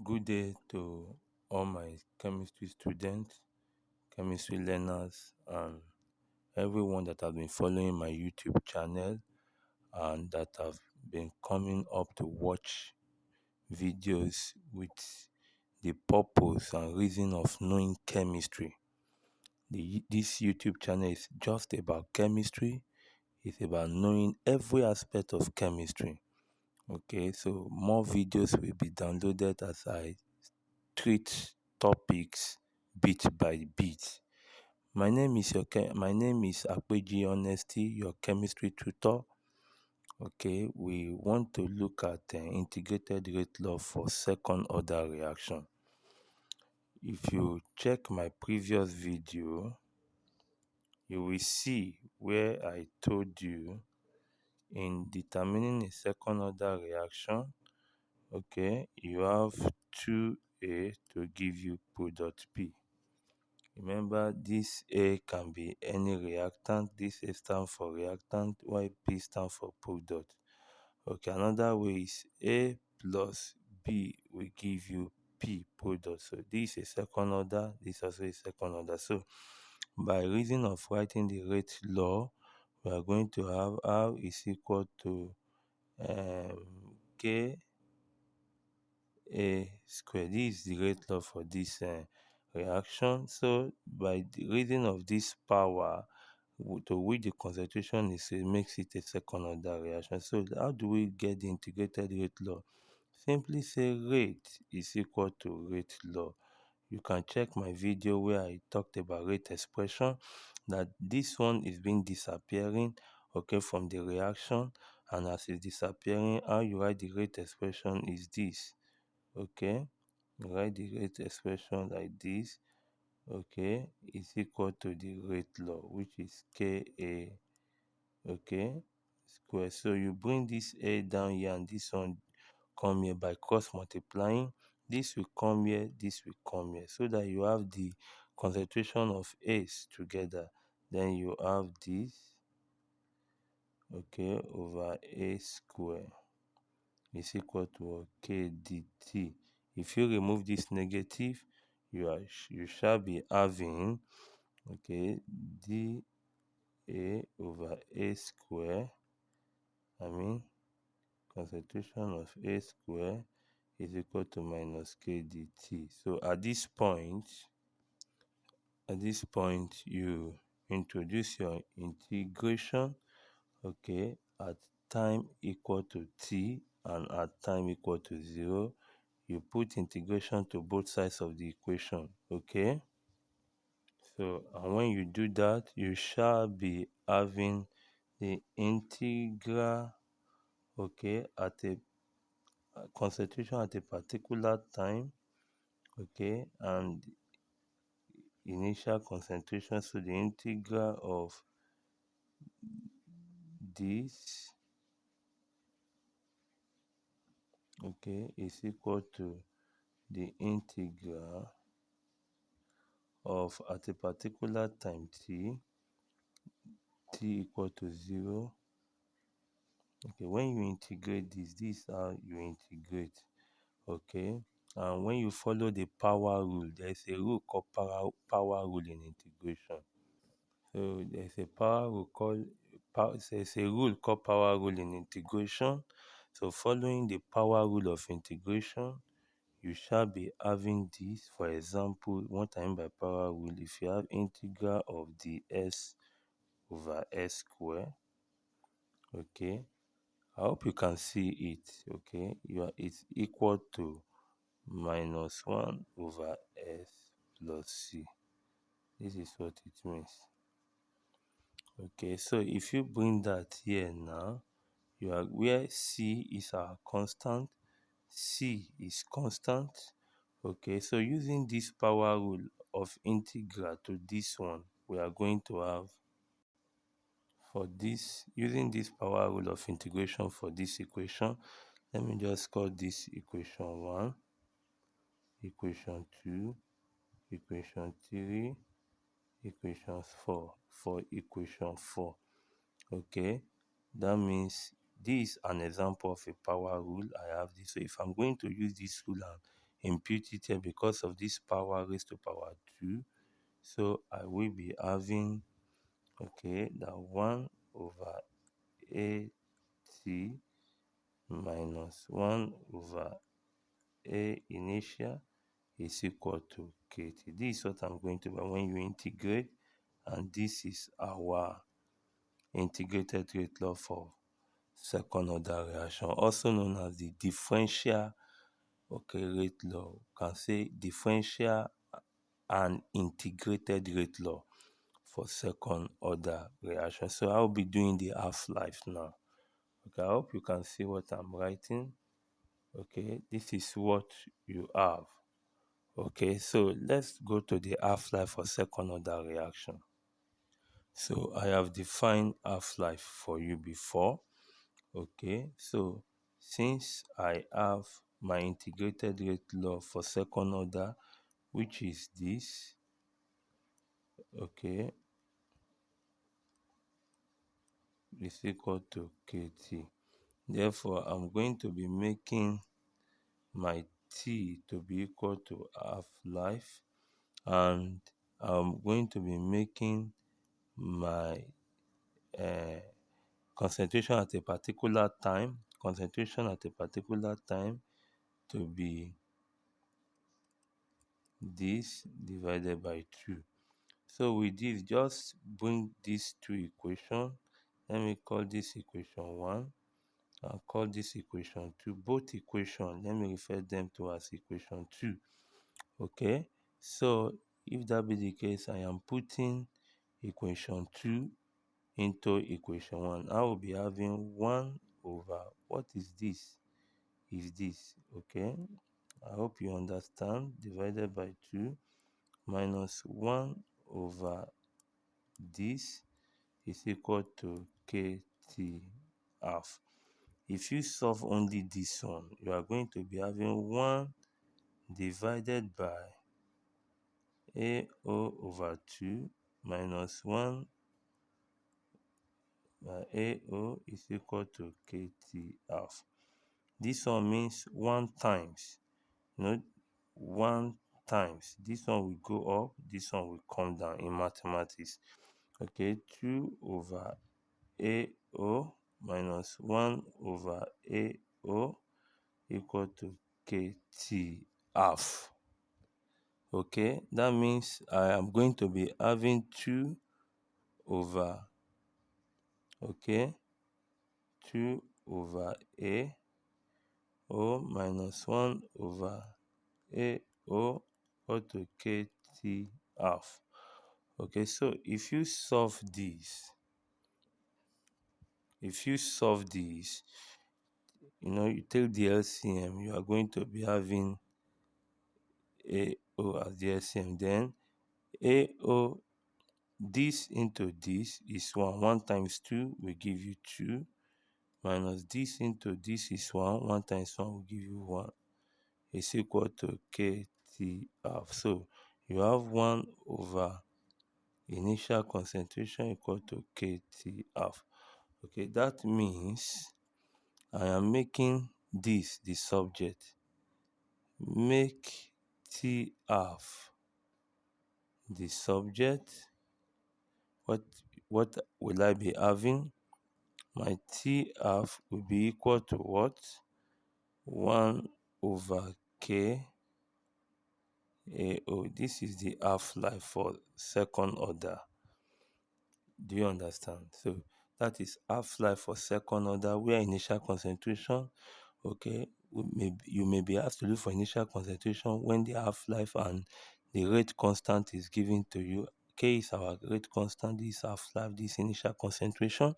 Good day to all my chemistry students, chemistry learners, and everyone that have been following my YouTube channel and that have been coming up to watch videos with the purpose and reason of knowing chemistry. This YouTube channel is just about chemistry. It's about knowing every aspect of chemistry. Okay, so more videos will be downloaded as I treat topics bit by bit. My name is Akpeji Honesty, your chemistry tutor. Okay, we want to look at integrated rate law for second order reaction. If you check my previous video, you will see where I told you in determining a second order reaction, okay, you have 2A to give you product P. Remember, this A can be any reactant. This A stands for reactant, while P stands for product. Okay, another way is A plus B will give you P product. So this is a second order, this also is second order. So by reason of writing the rate law, we are going to have R is equal to K A square. This is the rate law for this reaction. So by the reason of this power to which the concentration is, it makes it a second order reaction. So how do we get the integrated rate law? Simply say rate is equal to rate law. You can check my video where I talked about rate expression, that this one is being disappearing, okay, from the reaction, and as it's disappearing, how you write the rate expression is this. Okay, write the rate expression like this. Okay, is equal to the rate law, which is Ka, okay, square. So you bring this A down here and this one come here by cross multiplying. This will come here, this will come here, so that you have the concentration of A's together. Then you have this, okay, over A square is equal to K dt. If you remove this negative, you shall be having, okay, dA over A square, I mean concentration of A square is equal to minus K dt. So at this point you introduce your integration, okay, at time equal to t and at time equal to 0. You put integration to both sides of the equation, okay. So and when you do that, you shall be having the integral, okay, at a concentration at a particular time, okay, and initial concentration. So the integral of this, okay, is equal to the integral of at a particular time t equal to 0. Okay, when you integrate this is how you integrate, okay. And when you follow the power rule, there is a rule called power rule in integration. So there's a rule called power rule in integration. So following the power rule of integration, you shall be having this. For example, what I mean by power rule, if you have integral of the s over s square, okay, I hope you can see it, okay, it's equal to minus 1 over s plus c. This is what it means. Okay, so if you bring that here now, you are where c is our constant, c is constant. Okay, so using this power rule of integral to this one, we are going to have, for this, using this power rule of integration for this equation, let me just call this equation 1, equation 2, equation 3, equation 4, for equation 4. Okay, that means this is an example of a power rule. I have this. So if I'm going to use this rule and impute it here because of this power raised to power 2. So I will be having, okay, that 1 over a t minus 1 over a initial is equal to kt. This is what I'm going to do when you integrate, and this is our integrated rate law for second order reaction, also known as the differential, okay, rate law. You can say differential and integrated rate law for second order reaction. So I'll be doing the half-life now. Okay, I hope you can see what I'm writing. Okay, this is what you have. Okay, so let's go to the half-life for second order reaction. So I have defined half-life for you before. Okay, so since I have my integrated rate law for second order, which is this, okay, is equal to kt. Therefore, I'm going to be making my t to be equal to half-life, and I'm going to be making my concentration at a particular time to be this divided by 2. So with this, just bring these two equations. Let me call this equation 1 and call this equation 2. Both equations, let me refer them to as equation 2. Okay, so if that be the case, I am putting equation 2 into equation 1. I will be having 1 over, what is this? Is this, okay? I hope you understand. Divided by 2 minus 1 over this is equal to kt half. If you solve only this one, you are going to be having 1 divided by AO over 2 minus 1 by AO is equal to kt half. This one means 1 times, you know, 1 times. This one will go up, this one will come down in mathematics. Okay, 2 over AO minus 1 over AO equal to kt half. Okay, that means I am going to be having 2 over, okay, 2 over AO minus 1 over AO equal to kt half. Okay, so if you solve this, you take the LCM, you are going to be having AO as the LCM. Then AO, this into this is 1. 1 times 2 will give you 2. Minus this into this is 1. 1 times 1 will give you 1. Is equal to kt half. So you have 1 over initial concentration equal to kt half. Okay, that means I am making this the subject. Make t half the subject. What will I be having? My t half will be equal to what? 1 over k AO. This is the half-life for second order. Do you understand? So that is half-life for second order, where initial concentration, okay, you may be asked to look for initial concentration when the half-life and the rate constant is given to you. K is our rate constant, this half-life, this initial concentration.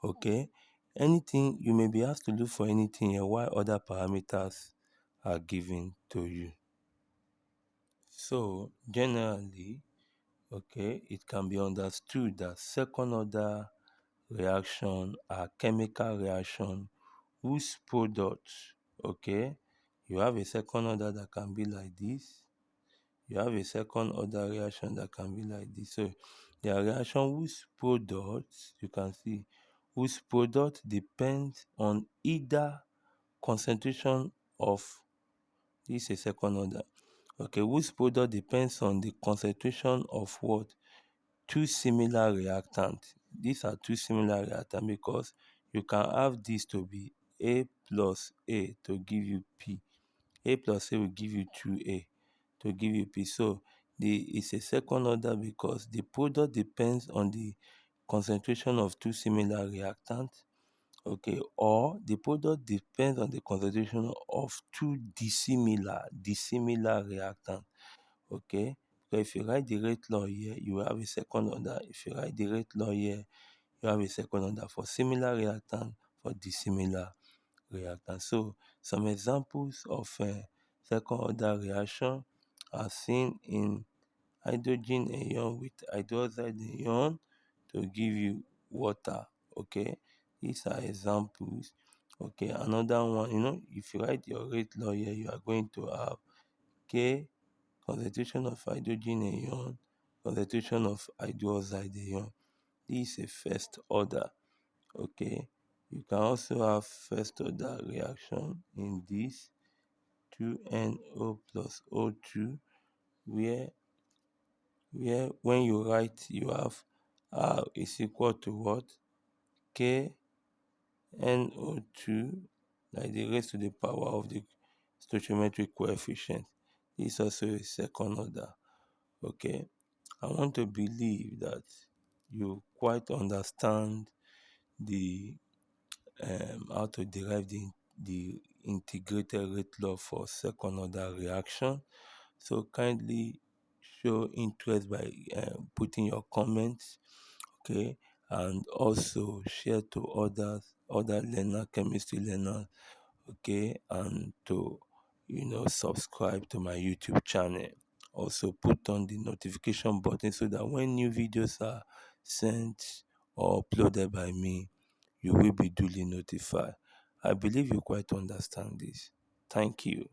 Okay, anything, you may be asked to look for anything here while other parameters are given to you. So generally, okay, it can be understood that second order reaction are chemical reaction whose products, okay, you have a second order that can be like this, you have a second order reaction that can be like this. So there are reaction whose products, you can see, whose product depends on either concentration of This is a second order. Okay, whose product depends on the concentration of what? Two similar reactants. These are two similar reactants because you can have this to be A plus A to give you P. A plus A will give you 2A to give you P. So it's a second order because the product depends on the concentration of two similar reactants. Okay, or the product depends on the concentration of two dissimilar reactants. Okay, so if you write the rate law here, you will have a second order. If you write the rate law here, you have a second order for similar reactant, for dissimilar reactant. So some examples of second order reaction are seen in hydrogen ion with hydroxide ion to give you water. Okay, these are examples. Okay, another one, if you write your rate law here, you are going to have K, concentration of hydrogen ion, concentration of hydroxide ion. This is a first order. Okay, you can also have first order reaction in this 2NO plus O2, where when you write, you have R is equal to what? KNO2, like the raised to the power of the stoichiometric coefficient. This is also a second order. Okay, I want to believe that you quite understand the how to derive the integrated rate law for second order reaction. So kindly show interest by putting your comments, okay, and also share to other chemistry learners, okay, and to subscribe to my YouTube channel. Also put on the notification button so that when new videos are sent or uploaded by me, you will be duly notified. I believe you quite understand this. Thank you.